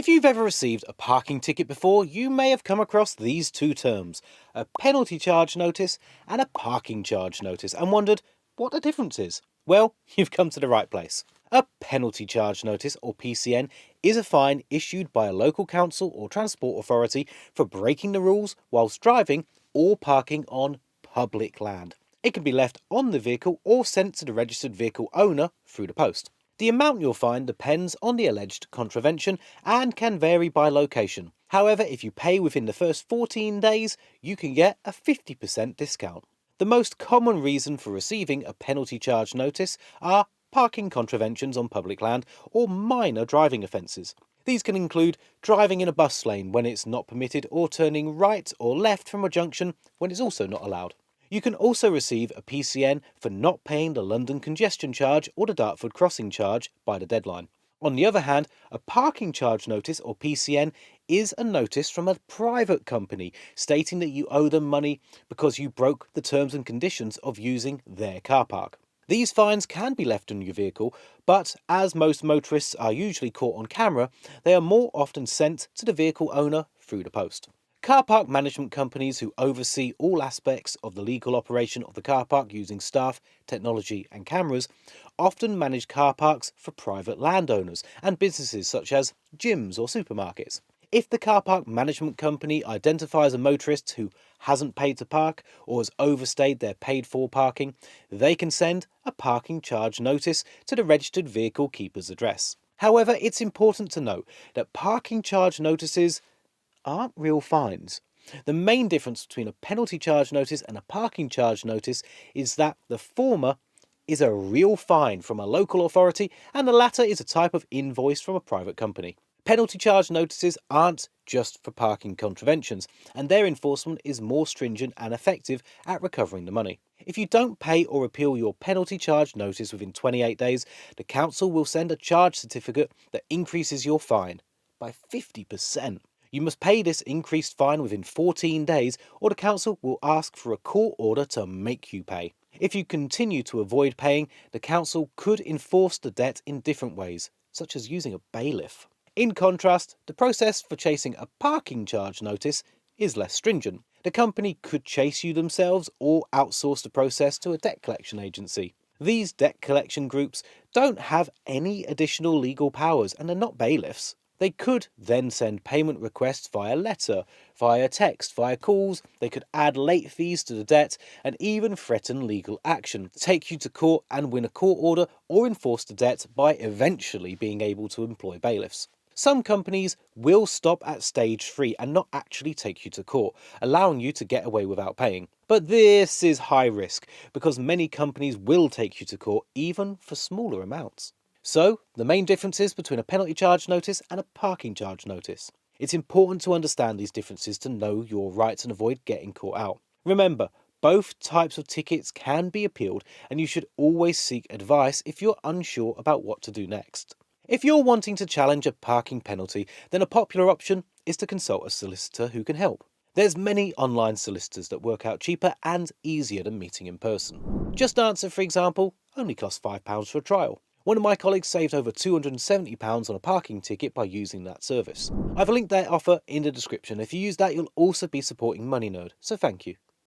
If you've ever received a parking ticket before, you may have come across these two terms, a penalty charge notice and a parking charge notice, and wondered what the difference is. Well, you've come to the right place. A penalty charge notice, or PCN, is a fine issued by a local council or transport authority for breaking the rules whilst driving or parking on public land. It can be left on the vehicle or sent to the registered vehicle owner through the post. The amount you'll fine depends on the alleged contravention and can vary by location. However, if you pay within the first 14 days, you can get a 50% discount. The most common reason for receiving a penalty charge notice are parking contraventions on public land or minor driving offences. These can include driving in a bus lane when it's not permitted or turning right or left from a junction when it's also not allowed. You can also receive a PCN for not paying the London congestion charge or the Dartford crossing charge by the deadline. On the other hand, a parking charge notice, or PCN, is a notice from a private company stating that you owe them money because you broke the terms and conditions of using their car park. These fines can be left on your vehicle, but as most motorists are usually caught on camera, they are more often sent to the vehicle owner through the post. Car park management companies who oversee all aspects of the legal operation of the car park using staff, technology and cameras often manage car parks for private landowners and businesses such as gyms or supermarkets. If the car park management company identifies a motorist who hasn't paid to park or has overstayed their paid for parking, they can send a parking charge notice to the registered vehicle keeper's address. However, it's important to note that parking charge notices aren't real fines. The main difference between a penalty charge notice and a parking charge notice is that the former is a real fine from a local authority and the latter is a type of invoice from a private company. Penalty charge notices aren't just for parking contraventions, and their enforcement is more stringent and effective at recovering the money. If you don't pay or appeal your penalty charge notice within 28 days, the council will send a charge certificate that increases your fine by 50%. You must pay this increased fine within 14 days or the council will ask for a court order to make you pay. If you continue to avoid paying, the council could enforce the debt in different ways, such as using a bailiff. In contrast, the process for chasing a parking charge notice is less stringent. The company could chase you themselves or outsource the process to a debt collection agency. These debt collection groups don't have any additional legal powers and are not bailiffs. They could then send payment requests via letter, via text, via calls. They could add late fees to the debt and even threaten legal action, take you to court and win a court order or enforce the debt by eventually being able to employ bailiffs. Some companies will stop at stage 3 and not actually take you to court, allowing you to get away without paying. But this is high risk because many companies will take you to court even for smaller amounts. So, the main differences between a penalty charge notice and a parking charge notice. It's important to understand these differences to know your rights and avoid getting caught out. Remember, both types of tickets can be appealed and you should always seek advice if you're unsure about what to do next. If you're wanting to challenge a parking penalty, then a popular option is to consult a solicitor who can help. There's many online solicitors that work out cheaper and easier than meeting in person. JustAnswer, for example, only costs £5 for a trial. One of my colleagues saved over £270 on a parking ticket by using that service. I've linked their offer in the description. If you use that, you'll also be supporting Money Nerd, so thank you.